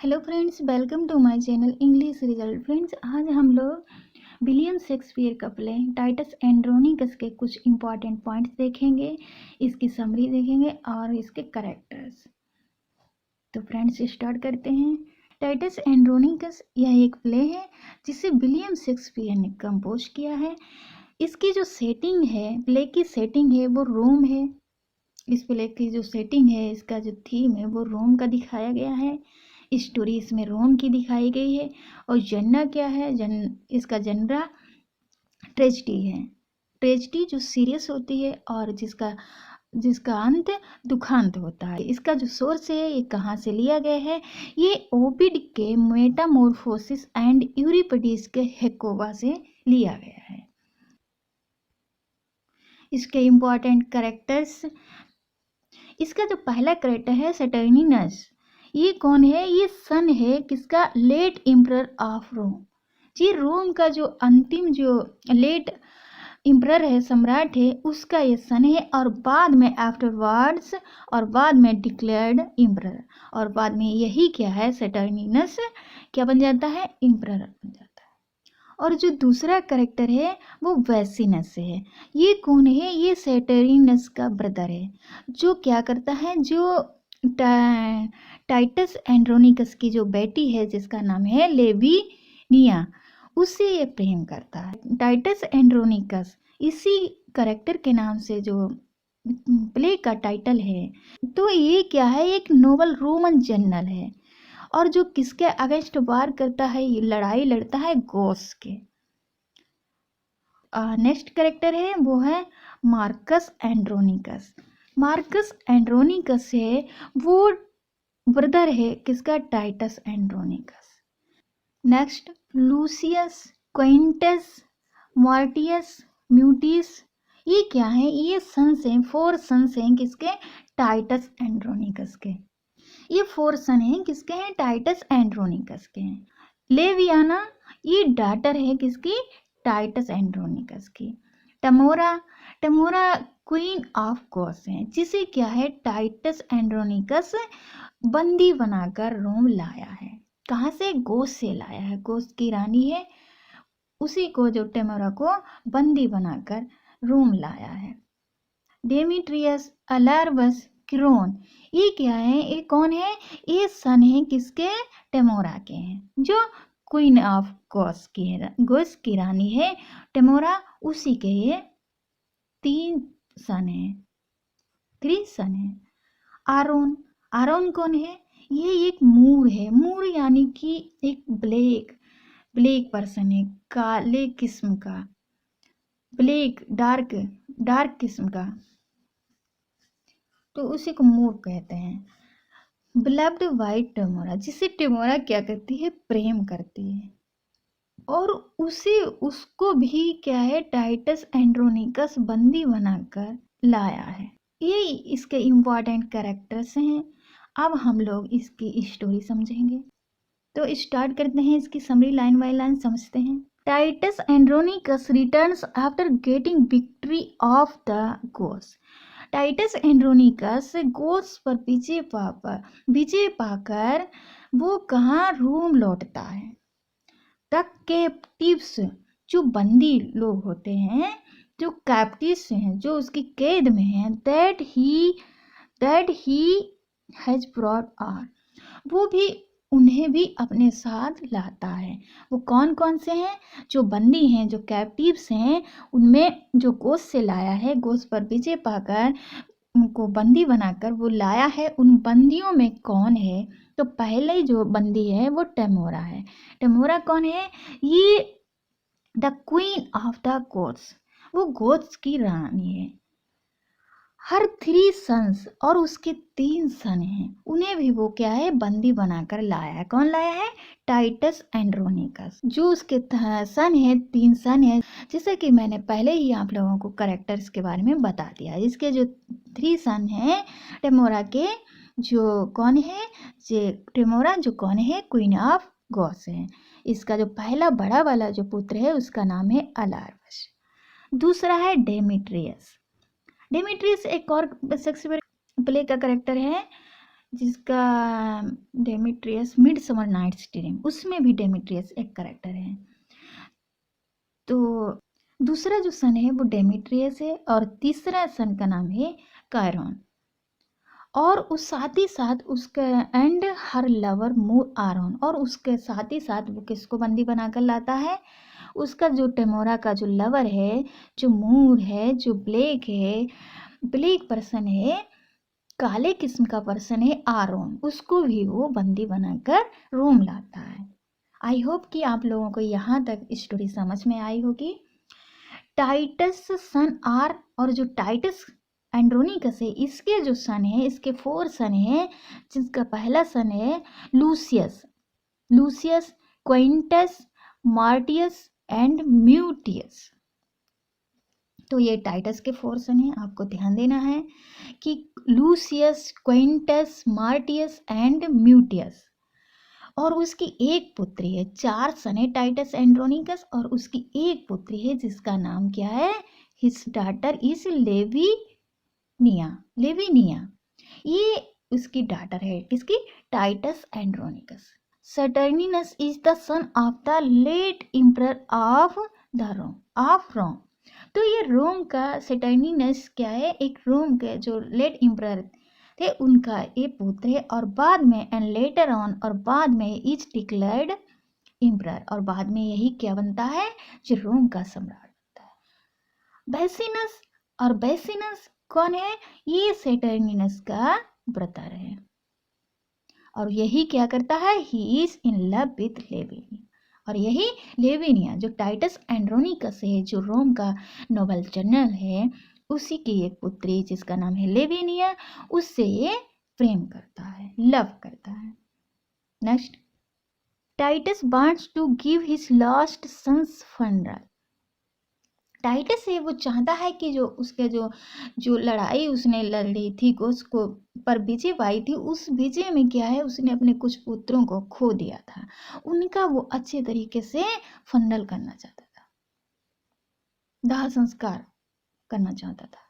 Hello friends, welcome to my channel English result. Friends, आज हम लोग विलियम शेक्सपियर का प्ले टाइटस एंड्रोनिकस के कुछ इंपॉर्टेंट पॉइंट्स देखेंगे, इसकी समरी देखेंगे और इसके करेक्टर्स। तो फ्रेंड्स, स्टार्ट करते हैं। टाइटस एंड्रोनिकस यह एक प्ले है जिसे विलियम शेक्सपियर ने कंपोज किया है। इसकी जो सेटिंग है, प्ले की सेटिंग है, वो रोम है। इस प्ले की जो सेटिंग है, इसका जो थीम है, वो रोम का दिखाया गया है। स्टोरी इसमें रोम की दिखाई गई है। और जनरा क्या है? इसका जनरा ट्रेजिडी है। ट्रेजिडी जो सीरियस होती है और जिसका जिसका अंत दुखांत होता है। इसका जो सोर्स है, ये कहाँ से लिया गया है? ये ओविड के मेटामॉर्फोसिस एंड यूरिपिडीज के हेकोबा से लिया गया है। इसके इम्पोर्टेंट कैरेक्टर्स। इसका जो पहला कैरेक्टर है सेटर्निनस, ये कौन है? ये सन है किसका? Late emperor of Rome. जी, रोम का जो अंतिम जो लेट एम्परर है, सम्राट है, उसका ये सन है। और बाद में आफ्टरवर्ड्स और बाद में डिक्लेयर्ड एम्परर, और बाद में यही क्या है? सेटर्निनस क्या बन जाता है? एम्परर बन जाता है। और जो दूसरा कैरेक्टर है वो वैसिनस है। ये कौन है? ये सेटर्निनस का ब्रदर है, जो क्या करता है? जो टाइटस एंड्रोनिकस की जो बेटी है, जिसका नाम है लेविनिया, उससे ये प्रेम करता है। टाइटस एंड्रोनिकस इसी कैरेक्टर के नाम से जो प्ले का टाइटल है। तो ये क्या है? एक नोबल रोमन जनरल है, और जो किसके अगेंस्ट वार करता है? ये लड़ाई लड़ता है गोस के। नेक्स्ट कैरेक्टर है वो है मार्कस एंड्रोनिकस। मार्कस एंड्रोनिकस है वो ब्रदर है किसका? Titus Andronicus. Next Lucius, Quintus, Martius, Mutius, ये क्या है? ये सन्स हैं, 4 सन्स हैं किसके? टाइटस एंड्रोनिकस के। ये 4 सन हैं किसके हैं? टाइटस एंड्रोनिकस के हैं। लेवियाना, ये डॉटर है किसकी? टाइटस एंड्रोनिकस की। टमोरा, टमोरा क्वीन ऑफ गोस है, जिसे क्या है? टाइटस एंड्रोनिकस बंदी बनाकर रोम लाया है। कहाँ से? गोस से लाया है। गोस की रानी है, उसी को, जो टमोरा को बंदी बनाकर रोम लाया है। डेमिट्रियस, अलार्बस, क्रोन, ये क्या है? ये कौन है? ये सन है किसके? टेमोरा के हैं, जो क्वीन ऑफ गोस की है, गोस की रानी है टेमोरा, उसी के ये 3 सन है, 3 सन है। आरोन, आरोन कौन है? ये एक मूर है। मूर यानी कि एक ब्लैक ब्लैक पर्सन है, काले किस्म का, ब्लैक डार्क डार्क किस्म का, तो उसी को मूर कहते हैं। बिलव्ड वाइट टेमोरा, जिसे टेमोरा क्या करती है? प्रेम करती है। और उसे उसको भी क्या है? टाइटस एंड्रोनिकस बंदी बनाकर लाया है। ये इसके इम्पॉर्टेंट कैरेक्टर्स हैं। अब हम लोग इसकी स्टोरी समझेंगे। तो स्टार्ट करते हैं, इसकी समरी लाइन बाय लाइन समझते हैं। Titus Andronicus returns after getting victory of the Goths. Titus Andronicus Goths पर विजय पाकर वो कहाँ? रोम लौटता है। द कैप्टिव्स, जो बंदी लोग होते हैं, जो कैप्टिव्स हैं, जो उसकी कैद में हैं, that he has brought her, वो भी उन्हें भी अपने साथ लाता है। वो कौन कौन से हैं? जो बंदी हैं, जो कैप्टिव्स हैं, उनमें जो गोस से लाया है, गोस पर विजय पाकर उनको बंदी बनाकर वो लाया है। उन बंदियों में कौन है? तो पहले जो बंदी है वो टेमोरा है। टेमोरा कौन है? ये the queen of the Goths, वो गोड्स की रानी है। हर 3 सन्स, और उसके 3 सन हैं, उन्हें भी वो क्या है? बंदी बनाकर लाया है। कौन लाया है? Titus Andronicus. जो उसके सन है, 3 सन है, जैसे कि मैंने पहले ही आप लोगों को कैरेक्टर्स के बारे में बता दिया। इसके जो 3 सन हैं टेमोरा के, जो कौन है? टेमोरा जो कौन है? क्वीन ऑफ गॉस है। इसका जो पहला बड़ा वाला जो पुत्र है, उसका नाम है अलार्बस। दूसरा है डेमिट्रियस। डेमिट्रियस एक और शेक्सपियर प्ले का कैरेक्टर है। जिसका Demetrius Midsummer Night's Dream, उसमें भी डेमेट्रियस एक करेक्टर है। तो दूसरा जो सन है वो डेमेट्रियस है और तीसरा सन का नाम है कायरॉन। और उस साथ ही साथ उसका एंड हर लवर मूर आरोन, और उसके साथ ही साथ वो किसको बंदी बनाकर लाता है, उसका जो टेमोरा का जो लवर है, जो मूर है, जो ब्लैक है, ब्लैक पर्सन है, काले किस्म का पर्सन है आरोन, उसको भी वो बंदी बनाकर रोम लाता है। आई होप कि आप लोगों को यहाँ तक स्टोरी समझ में आई होगी। टाइटस सन आर, और जो टाइटस एंड्रोनिकस है इसके जो सन है, इसके 4 सन है, जिसका पहला सन है Lucius, Lucius, Quintus, martyrs and म्यूटियस। तो ये टाइटस के 4 सन है, आपको ध्यान देना है कि लूसियस, क्विंटस, मार्टियस एंड म्यूटियस। और उसकी एक पुत्री है, 4 सन है टाइटस एंड्रोनिकस, और उसकी एक पुत्री है जिसका नाम क्या है, his daughter is Lavinia, Lavinia. ये उसकी डाटर है, किसकी, Titus Andronicus. Saturninus is the son of the late emperor of the Rome, of Rome. तो ये रोम का सटर्निनस क्या है, एक रोम के जो लेट एम्परर थे उनका ये पुत्र है, और बाद में एंड लेटर ऑन, और बाद में इज डिक्लेयर्ड एम्परर, और बाद में यही क्या बनता है, जो रोम का सम्राट बनता है। बेसिनस, और बेसिनस कौन है, ये सेटर्निनस का ब्रदर है, और यही क्या करता है, he is in love with Lavinia, और यही लेविनिया जो टाइटस एंड्रोनिकस है, जो रोम का नोबल जनरल है, उसी की एक पुत्री जिसका नाम है लेविनिया, उससे ये प्रेम करता है, लव करता है। Next, Titus wants to give his last sons funeral. Titus है वो चाहता है कि जो उसके जो जो लड़ाई उसने लड़ी थी, उसको पर विजय पाई थी, उस विजय में क्या है, उसने अपने कुछ पुत्रों को खो दिया था, उनका वो अच्छे तरीके से फनरल करना चाहता था, दाह संस्कार करना चाहता था।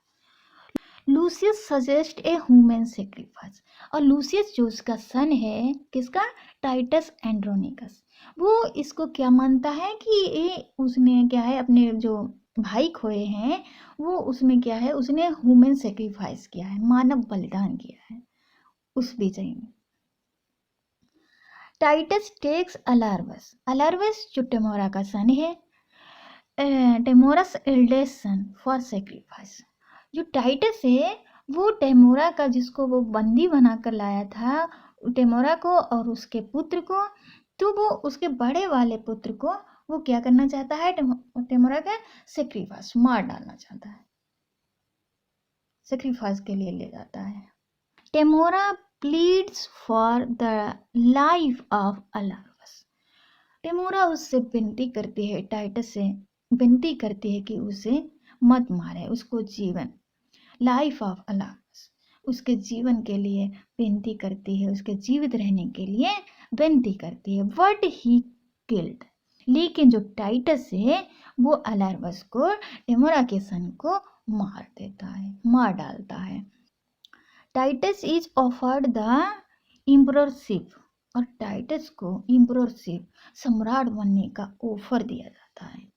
Lucius suggest a human sacrifice, और लूसियस जो उसका सन है, किसका, टाइटस एंड्रोनिकस, वो इसको क्या मानता है कि ये उसने क्या है, अपने जो भाई खोए हैं, वो उसमें क्या है, उसने ह्यूमन सेक्रीफाइस किया है, मानव बलिदान किया है उस विजय में। टाइटस टेक्स अलार्वस, अलार्वस जो टेमोरा का सन है, टेमोरस एल्डेस्ट सन फॉर सेक्रीफाइस। जो टाइटस है वो टेमोरा का, जिसको वो बंदी बनाकर लाया था, टेमोरा को और उसके पुत्र को, तो वो उसके बड़े वाले पुत्र को वो क्या करना चाहता है, टेमोरा का सेक्रीफाइस, मार डालना चाहता है, सेक्रीफाइस के लिए ले जाता है। Tamora pleads for the life of Alarbus, Tamora उससे विनती करती है, टाइटस से विनती करती है कि उसे मत मारे, उसको जीवन, लाइफ ऑफ अलार्वस, उसके जीवन के लिए विनती करती है, उसके जीवित रहने के लिए विनती करती है। बट ही किल्ड, लेकिन जो टाइटस है वो अलार्वस को, टेमोरा के सन को मार देता है, मार डालता है। Titus is offered the emperorship, और टाइटस को एम्पररशिप, सम्राट बनने का ऑफर दिया जाता है।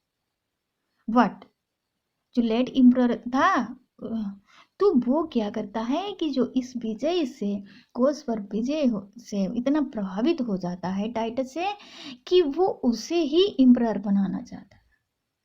बट जो लेट एम्परर था, तो वो क्या करता है कि जो इस विजय से, कोस पर विजय से इतना प्रभावित हो जाता है टाइटस से, कि वो उसे ही एम्परर बनाना चाहता है।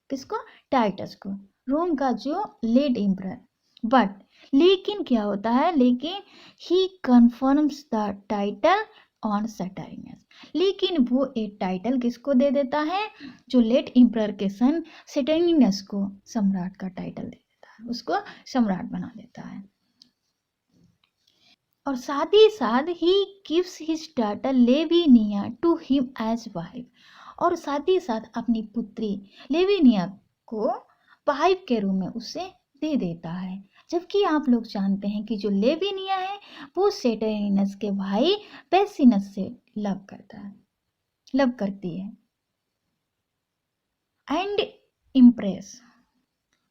किसको, टाइटस को, रोम का जो लेट एम्परर। बट लेकिन क्या होता है, लेकिन ही कन्फर्म्स द टाइटल ऑन सटर्निनस, लेकिन वो एक टाइटल किसको दे देता है, जो लेट एम्परर के सन सटर्निनस को सम्राट का टाइटल दे देता है, उसको सम्राट बना देता है। और साथ ही साथ ही gives his daughter Lavinia to him as wife, और साथ ही साथ अपनी पुत्री लेविनिया को वाइफ के रूप में उसे दे देता है। जबकि आप लोग जानते हैं कि जो लेविनिया है वो सेटर्निनस के भाई पेसिनस से लव करता है, लव करती है। एंड इम्प्रेस,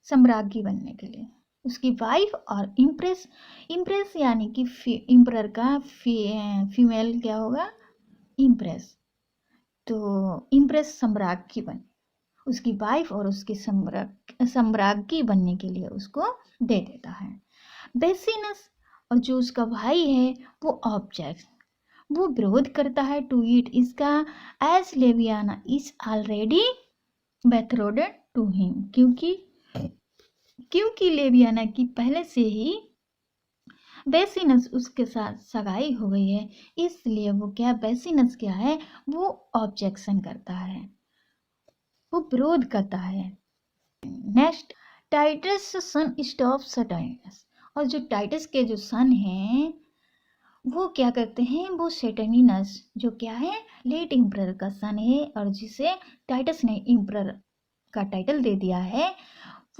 सम्राज्ञी बनने के लिए। उसकी वाइफ और इम्प्रेस, इम्प्रेस यानी कि इम्परर का फीमेल क्या होगा, इम्प्रेस। तो इम्प्रेस सम्राज्ञी बन, उसकी वाइफ और उसकी सम्राज्ञी बनने के लिए उसको दे देता है। बेसिनस और जो उसका भाई है वो ऑब्जेक्ट, वो विरोध करता है टू इट इसका, as Lavinia is already betrothed to him, क्योंकि लेवियाना की पहले से ही बेसिनस उसके साथ सगाई हो गई है, इसलिए वो क्या, बेसिनस क्या है, वो ऑब्जेक्शन करता है, वो विरोध करता है। नेक्स्ट, टाइटस सन स्टॉप सटर्निनस, और जो टाइटस के जो सन हैं वो क्या करते हैं, वो सेटर्निनस जो क्या है, लेट इम्परर का सन है और जिसे टाइटस ने इम्परर का टाइटल दे दिया है,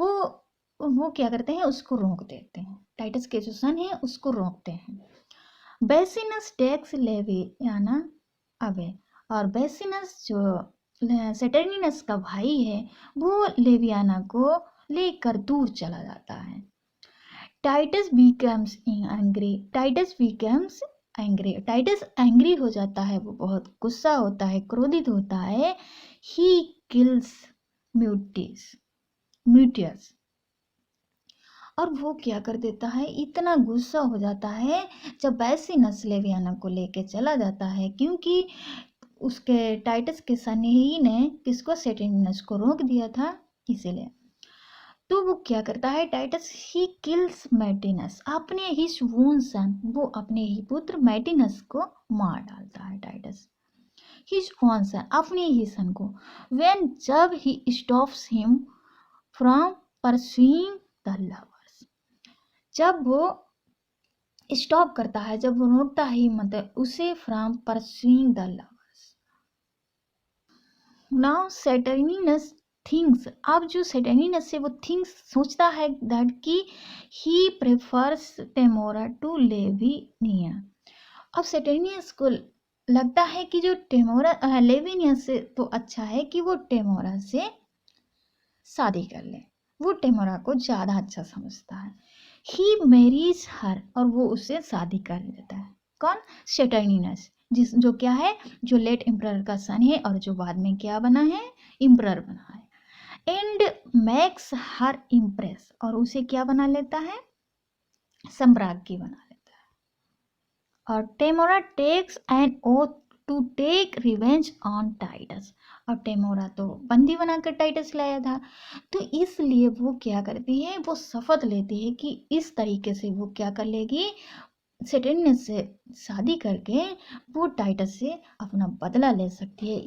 वो क्या करते हैं, उसको रोक देते हैं, टाइटस के जो सन है उसको रोकते हैं। बेसिनस टेक्स लेवियाना अवे, और बेसिनस जो सेटर्निनस का भाई है वो लेवियाना को लेकर दूर चला जाता है। Titus becomes angry, Titus angry हो जाता है, वो बहुत गुस्सा होता है, क्रोधित होता है। ही किल्स म्यूटियस, और वो क्या कर देता है, इतना गुस्सा हो जाता है जब बेसिनस लेवियाना को लेके चला जाता है, क्योंकि उसके टाइटस के सन ही ने किसको, सेटर्निनस को रोक दिया था, इसीलिए। तो वो क्या करता है टाइटस, ही किल्स मैटिनस, अपने ही वोन सन, वो अपने ही पुत्र मैटिनस को मार डालता है टाइटस, हिज ओन सन, अपने ही सन को। व्हेन, जब he stops him from pursuing the lovers, जब वो स्टॉप करता है, जब वो रोकता ही मतलब उसे from pursuing the lovers. Now Saturninus thinks, अब जो सेटर्निनस से वो थिंग्स सोचता है दैट कि ही प्रेफर्स टेमोरा टू लेविनिया, अब सेटर्निनस को लगता है कि जो टेमोरा लेविनिया से तो अच्छा है कि वो टेमोरा से शादी कर ले, वो टेमोरा को ज़्यादा अच्छा समझता है। ही मैरीज हर, और वो उससे शादी कर लेता है, कौन, सेटर्निनस, जिस जो क्या है, जो लेट एम्परर का सन है और जो बाद में क्या बना है, एम्परर बना है। एंड मैक्स हर इम्प्रेस, और उसे क्या बना लेता है, सम्राज्ञी बना लेता है। और Tamora takes an oath to take revenge on Titus, और टेमोरा तो बंदी बनाकर टाइटस लाया था, तो इसलिए वो क्या करती है, वो शपथ लेती है कि इस तरीके से वो क्या कर लेगी, सेटर्निनस से शादी करके वो टाइटस से अपना बदला ले सकती है,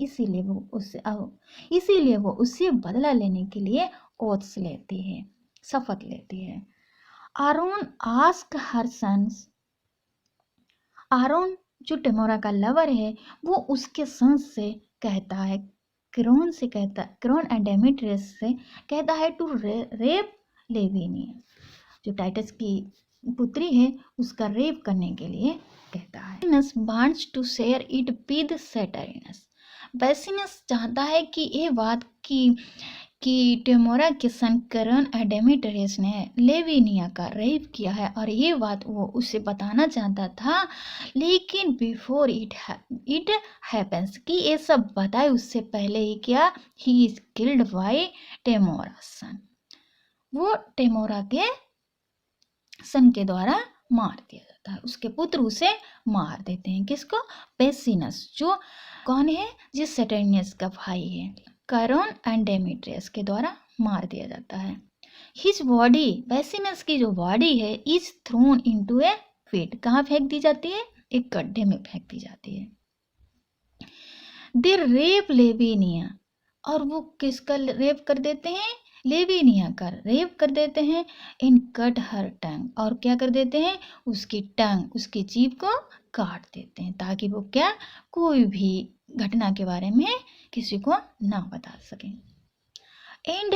इसीलिए वो उससे बदला लेने के लिए ओथ्स लेती है, शपथ लेती है। Aaron ask her sons, Aaron जो टेमोरा का लवर है वो उसके सन्स से कहता है, क्रोन एंड डेमेट्रियस से कहता है टू रेप लेविनिया, जो टाइटस की पुत्री है उसका रेप करने के लिए कहता है। Bassianus wants to share it with Saturninus, Bassianus चाहता है कि ये बात कि टेमोरा के सन करण डेमेट्रियस ने लेविनिया का रेप किया है, और ये बात वो उसे बताना चाहता था, लेकिन बिफोर इट हैपेंस, कि ये सब बताए उससे पहले ही क्या, he is killed by Temora सन, वो टेमोरा के सन के द्वारा मार दिया जाता है, उसके पुत्र उसे मार देते हैं, किसको, बेसिनस, जो कौन है, जिस सेटर्नियस का भाई है, कैरोन एंड डेमेट्रियस के द्वारा मार दिया जाता है। हिज बॉडी, बेसिनस की जो बॉडी है, इज थ्रोन इनटू ए पिट, कहाँ फेंक दी जाती है, एक गड्ढे में फेंक दी जाती है। दे रेप लेविनिया, और वो किसका रेप कर देते हैं, लेविनिया का रेप कर देते हैं। इन कट हर टंग, और क्या कर देते हैं, उसकी टंग, उसकी जीभ को काट देते हैं, ताकि वो क्या, कोई भी घटना के बारे में किसी को ना बता सकें। एंड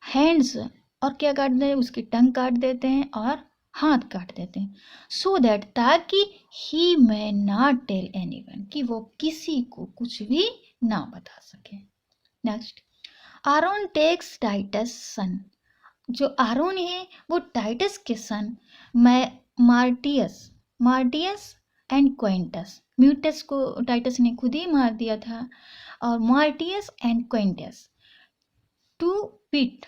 हैंड्स, और क्या काट देते हैं, उसकी टंग काट देते हैं और हाथ काट देते हैं, सो दैट, ताकि ही may नॉट टेल एनीवन, कि वो किसी को कुछ भी ना बता सके। नेक्स्ट, आरोन टेक्स टाइटस सन, जो आरोन है वो टाइटस के सन मार्टियस मार्टियस एंड क्विंटस, म्यूटस को टाइटस ने खुद ही मार दिया था, और मार्टियस एंड क्विंटस टू पिट।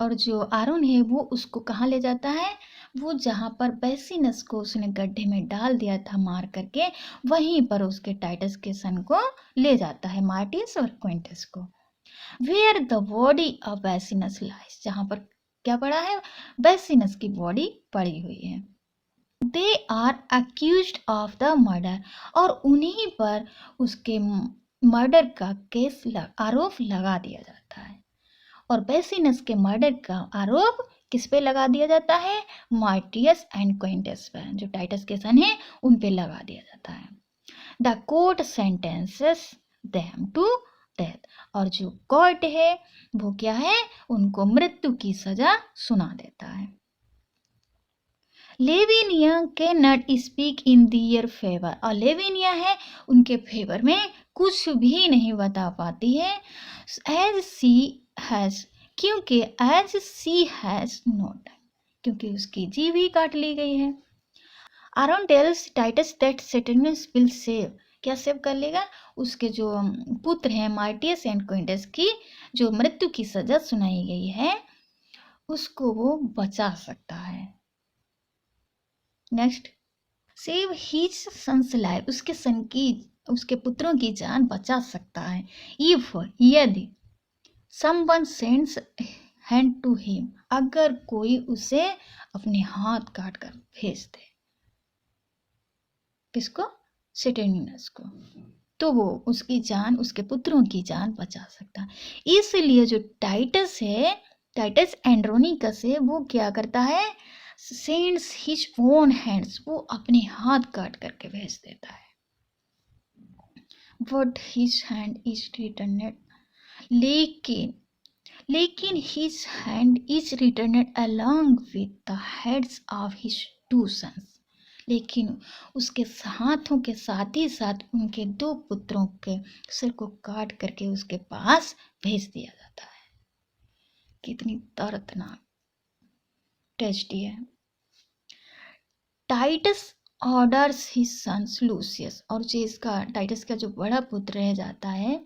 और जो आरोन है वो उसको कहाँ ले जाता है, वो जहाँ पर बैसिनस को उसने गड्ढे में डाल दिया था मार करके, वहीं पर उसके टाइटस के सन को ले जाता है, मार्टियस और क्विंटस को। Where the body of Bassianus lies, जहाँ पर क्या पड़ा है, बैसिनस की बॉडी पड़ी हुई है। They are accused of the murder, और उन्हीं पर उसके मर्डर का केस आरोप लगा दिया जाता है। और बैसिनस के मर्डर का आरोप किस पे लगा दिया जाता है, मार्टियस एंड क्विंटस पर, जो टाइटस के सन है उन पे लगा दिया जाता है। The court sentences them to death, और जो कोर्ट है वो क्या है, उनको मृत्यु की सजा सुना देता है। लेविनिया के not speak in their favour, और लेविनिया है उनके फेवर में कुछ भी नहीं बता पाती है, एज सी हैज, क्योंकि एज सी हैज नोट, क्योंकि उसकी जीभ ही काट ली गई है। Aaron tells Titus that Saturninus will save, क्या सेव कर लेगा, उसके जो पुत्र हैं मार्टियस एंड क्विंटस की जो मृत्यु की सजा सुनाई गई है उसको वो बचा सकता है। Next, save his sons life, उसके सन की, उसके पुत्रों की जान बचा सकता है। इफ, यदि, someone sends hand to him, अगर कोई उसे अपने हाथ काट कर भेज दे, किसको, सेटेनिनस को, तो वो उसकी जान, उसके पुत्रों की जान बचा सकता है। इसलिए जो टाइटस है, टाइटस एंड्रोनिकस है, वो क्या करता है, सेंड्स हिज ओन हैंड्स, वो अपने हाथ काट करके भेज देता है। But his hand is returned, लेकिन his hand is returned along with the heads of his two sons, लेकिन उसके हाथों के साथ ही साथ उनके दो पुत्रों के सिर को काट करके उसके पास भेज दिया जाता है। कितनी दर्दनाक ट्रेजेडी है। Titus orders his sons Lucius, और जो इसका टाइटस का जो बड़ा पुत्र रह जाता है,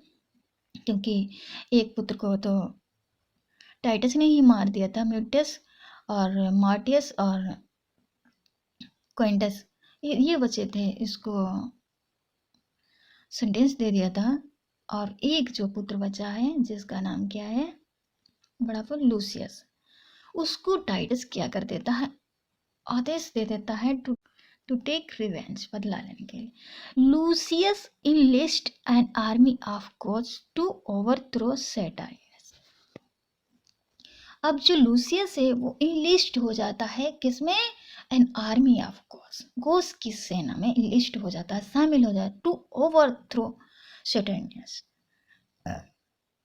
क्योंकि एक पुत्र को तो टाइटस ने ही मार दिया था, म्यूटस और मार्टियस और क्विंटस, ये बचे थे, इसको सेंटेंस दे दिया था। और एक जो पुत्र बचा है जिसका नाम क्या है, बड़ा पुत्र लूसियस, उसको टाइटस क्या कर देता है, आदेश दे देता है टू टेक रिवेंज, बदला लेने के लिए। Lucius enlist an army of Goths to overthrow Saturninus. अब जो लूसियस है वो इनलिस्ट हो जाता है किसमें, an army of Goths, Goths की सेना में इनलिस्ट हो जाता है, शामिल हो जाता है, टू ओवरथ्रो सेटेनियस,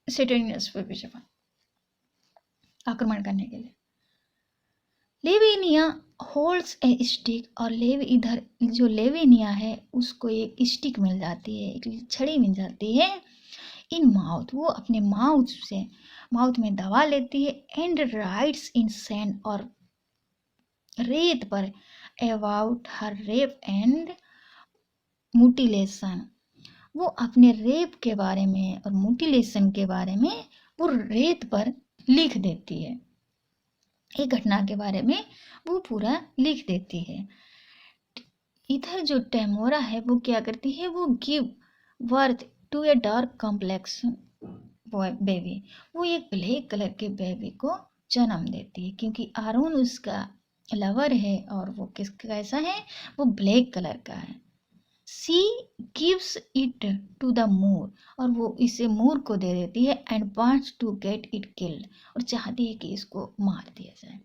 सेटेनियस पर विजय आक्रमण करने के लिए। लेविनिया होल्ड्स ए स्टिक, और इधर जो लेविनिया है उसको एक स्टिक मिल जाती है, एक छड़ी मिल जाती है, इन माउथ, वो अपने माउथ में दबा लेती है, एंड राइट्स इन सैंड, और रेत पर, अबाउट हर रेप एंड मुटिलेशन, वो अपने रेप के बारे में और मुटिलेशन के बारे में वो रेत पर लिख देती है, एक घटना के बारे में वो पूरा लिख देती है। इधर जो टेमोरा है वो क्या करती है, वो give birth to a dark complexion baby, वो एक ब्लैक कलर के बेबी को जन्म देती है, क्योंकि आरोन उसका लवर है और वो कैसा है, वो ब्लैक कलर का है। She gives it to the Moor, और वो इसे मोर को दे देती है, and wants to get it killed, और चाहती है कि इसको मार दिया जाए।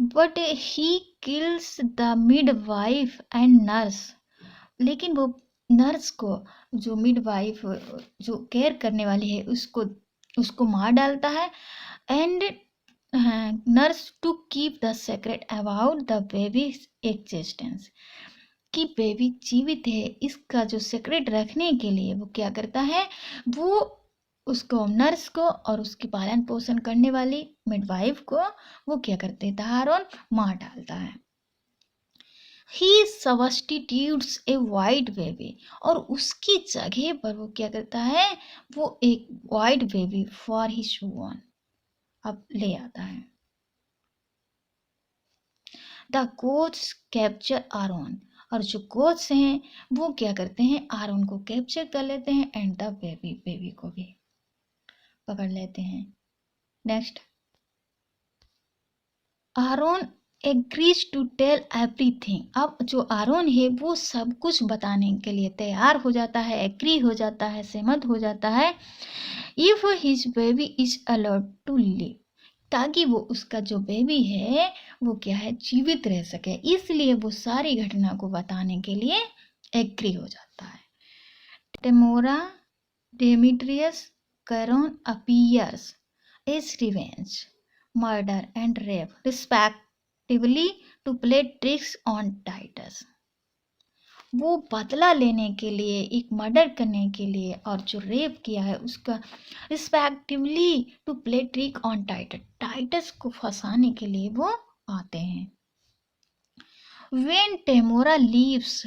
But he kills the midwife and nurse, लेकिन वो नर्स को, जो मिडवाइफ जो केयर करने वाली है, उसको मार डालता है, and nurse to keep the secret about the baby existence, कि बेबी जीवित है इसका जो सीक्रेट रखने के लिए वो क्या करता है, वो उसको नर्स को और उसकी पालन पोषण करने वाली मिडवाइफ को वो क्या करते हैं, आरोन मार डालता है। ही सब्स्टिट्यूट्स ए वाइट बेबी, और उसकी जगह पर वो क्या करता है, वो एक white baby for his one अब ले आता है। द गोथ्स कैप्चर आरोन, और जो गोथ्स हैं वो क्या करते हैं, आरोन को कैप्चर कर लेते हैं एंड द बेबी, बेबी को भी पकड़ लेते हैं। Next, Aaron agrees to tell everything. अब जो आरोन है वो सब कुछ बताने के लिए तैयार हो जाता है, एग्री हो जाता है, सहमत हो जाता है। If his baby is allowed to live, ताकि वो उसका जो बेबी है वो क्या है, जीवित रह सके, इसलिए वो सारी घटना को बताने के लिए एग्री हो जाता है। Tamora, Demetrius, Chiron appears as revenge, murder and rape respectively to play tricks on Titus. वो बदला लेने के लिए, एक मर्डर करने के लिए, और जो रेप किया है उसका respectively to play trick on Titus, Titus को फंसाने के लिए वो आते हैं। वेन टेमोरा लीव्स,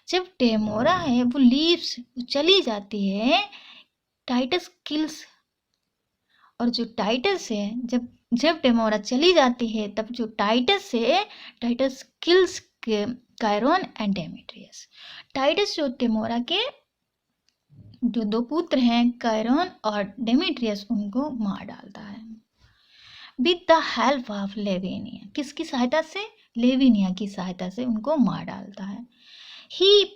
जब टेमोरा है वो लीव्स, चली जाती है, टाइटस किल्स, और जो टाइटस है, जब जब टेमोरा चली जाती है तब जो टाइटस है, Titus kills Chiron and Demetrius. Titus जो टेमोरा के जो दो पुत्र हैं कैरोन और डेमेट्रियस, उनको मार डालता है। विद द हेल्प ऑफ लेविनिया, किसकी सहायता से, लेविनिया की सहायता से उनको मार डालता है। ही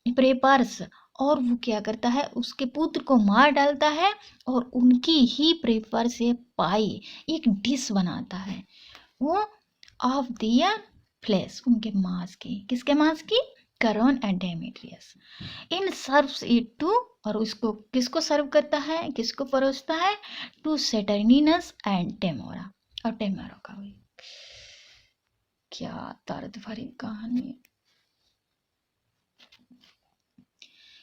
प्रेपर्स, और वो क्या करता है, उसके पुत्र को मार डालता है और उनकी ही प्रेपर से पाई एक डिश बनाता है, वो ऑफ दियर फ्लेश, उनके मांस की, किसके मांस की, कैरोन एंड डेमेट्रियस। इन सर्व्स इट टू, और उसको किसको सर्व करता है, किसको परोसता है, टू सेटर्निनस एंड टेमोरा, और टेमोरा का भी। क्या दर्द भरी कहानी।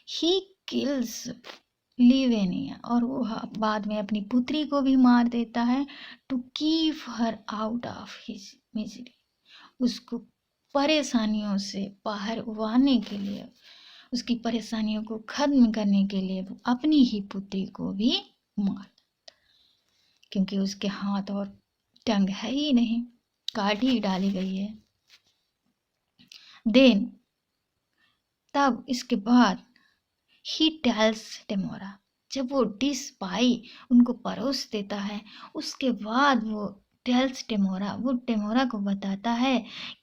ही किल्स लिवेनिया, और वो बाद में अपनी पुत्री को भी मार देता है, to keep her out of his misery, उसको परेशानियों से बाहर उबारने के लिए, उसकी परेशानियों को खत्म करने के लिए वो अपनी ही पुत्री को भी मार, क्योंकि उसके हाथ और टंग है ही नहीं, काट ही डाली गई है। देन, तब इसके बाद, ही टेल्स टेमोरा, जब वो डिश पाई उनको परोस देता है, उसके बाद वो टेल्स टेमोरा, वो टेमोरा को बताता है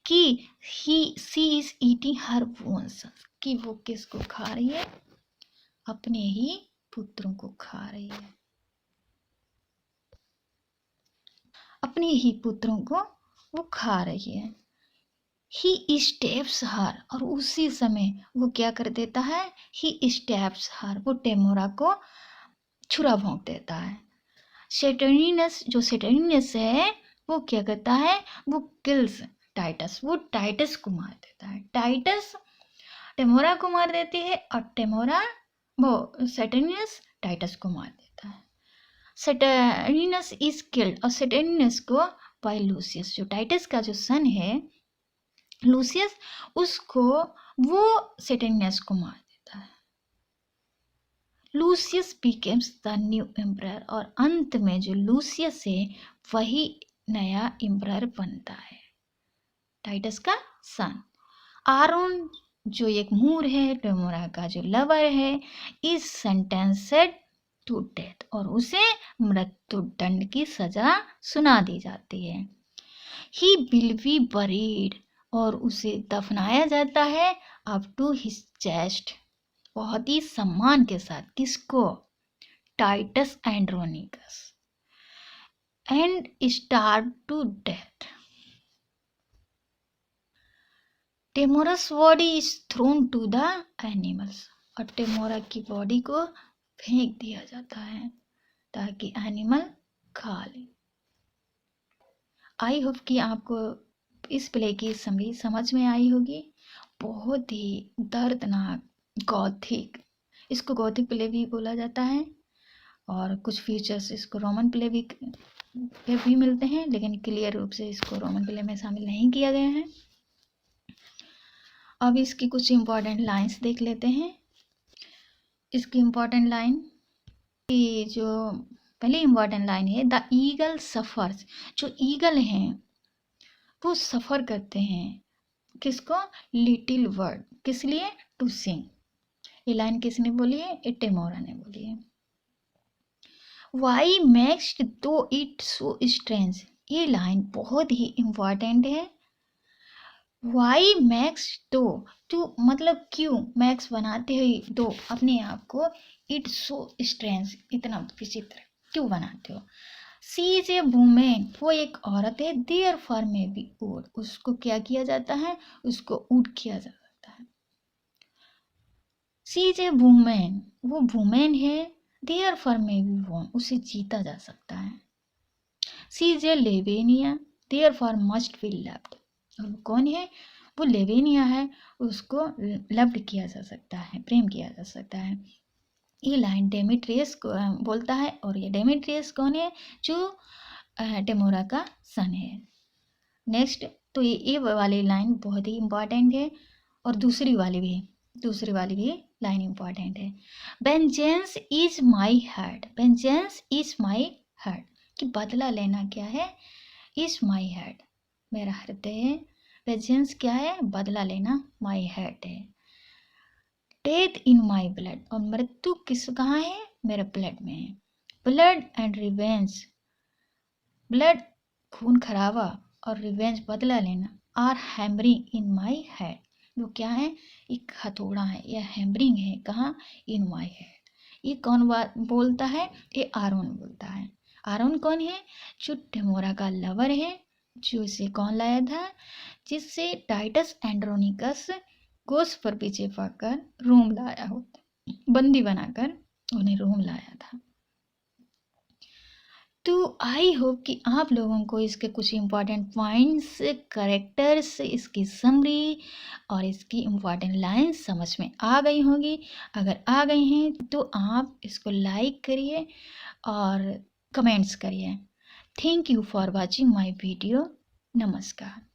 कि सी इज ईटिंग हर बोन्स, कि वो किसको खा रही है, अपने ही पुत्रों को खा रही है, अपने ही पुत्रों को वो खा रही है। ही स्टेप्स हर, और उसी समय वो क्या कर देता है, ही स्टेप्स हर, वो टेमोरा को छुरा भोंक देता है। सेटर्निनस, जो सेटर्निनस है वो क्या करता है, वो किल्स टाइटस, वो टाइटस को मार देता है। टाइटस टेमोरा को मार देती है और टेमोरा, वो सेटर्निनस टाइटस को मार देता है। सेटर्निनस इज किल्ड, और सेटर्निनस को बाय लूसियस, जो टाइटस का जो सन है लूसियस, उसको वो सेटर्निनस को मार देता है। Lucius becomes the new emperor, और अंत में जो लूसियस है वही नया एम्परर बनता है, टाइटस का सन। आरोन जो एक मूर है, टेमोरा का जो लवर है, इज सेंटेंसेड टू डेथ, और उसे मृत्यु दंड की सजा सुना दी जाती है। ही विल बी बरीड, और उसे दफनाया जाता है अप टू हिज चेस्ट, बहुत ही सम्मान के साथ, किसको, Titus Andronicus, and starve to death. Tamora's body is thrown to the animals, और टेमोरा की बॉडी को फेंक दिया जाता है ताकि एनिमल खा ले। आई होप कि आपको इस प्ले की समरी समझ में आई होगी। बहुत ही दर्दनाक गॉथिक, इसको गॉथिक प्ले भी बोला जाता है, और कुछ फीचर्स इसको रोमन प्ले पे भी मिलते हैं, लेकिन क्लियर रूप से इसको रोमन प्ले में शामिल नहीं किया गया है। अब इसकी कुछ इम्पोर्टेंट लाइंस देख लेते हैं। इसकी इम्पोर्टेंट लाइन की जो पहली इम्पोर्टेंट लाइन है, द ईगल सफर्स। जो ईगल हैं वो सफ़र करते हैं किसको? Little birds. किस लिए? To sing. ये लाइन किसने बोली है? टेमोरा ने बोली है। Why makes thou it so strange. ये लाइन बहुत ही इम्पॉर्टेंट है। वाई मैक्स दो, तो मतलब क्यों मैक्स बनाते हो दो अपने आप को, इट सो स्ट्रेंज, इतना विचित्र क्यों बनाते हो? सी इज ए वुमेन, वो एक औरत है। Therefore may B would, उसको क्या किया जाता है? उसको वुड किया जाता है। सी इज ए वुमेन, वो वुमेन है। Therefore may be won, उसे जीता जा सकता है। She is a Lavinia, therefore must be loved, और कौन है? वो लेवेनिया है, उसको लव्ड किया जा सकता है, प्रेम किया जा सकता है। ये लाइन डेमेट्रियस बोलता है, और ये डेमेट्रियस कौन है? जो टेमोरा का सन है। नेक्स्ट, तो ये वाली लाइन बहुत ही इम्पॉर्टेंट है, और दूसरी वाली भी लाइन इम्पॉर्टेंट है। Vengeance is my heart, vengeance is my heart, कि बदला लेना क्या है? इज माई हार्ट, मेरा हृदय है। वेंजेंस क्या है? बदला लेना, माई हार्ट है। डेथ इन माई ब्लड, और मृत्यु कहाँ है? मेरे ब्लड में है। ब्लड एंड रिवेंज, ब्लड खून खराबा, और रिवेंज बदला लेना, are hammering in my head, वो क्या है? एक हथौड़ा है या हैमरिंग है, कहाँ? इन माई हेड। ये कौन बोलता है? ये आरोन बोलता है। आरोन कौन है? जो टेमोरा का लवर है, जो इसे कौन लाया था? जिससे टाइटस एंड्रोनिकस गोस पर पीछे पाकर रोम लाया होता, बंदी बनाकर उन्हें रोम लाया था। तो आई होप कि आप लोगों को इसके कुछ इम्पॉर्टेंट पॉइंट्स, करेक्टर्स, इसकी समरी और इसकी इम्पॉर्टेंट लाइंस समझ में आ गई होगी। अगर आ गई हैं तो आप इसको लाइक करिए और कमेंट्स करिए। Thank you for watching my video. नमस्कार।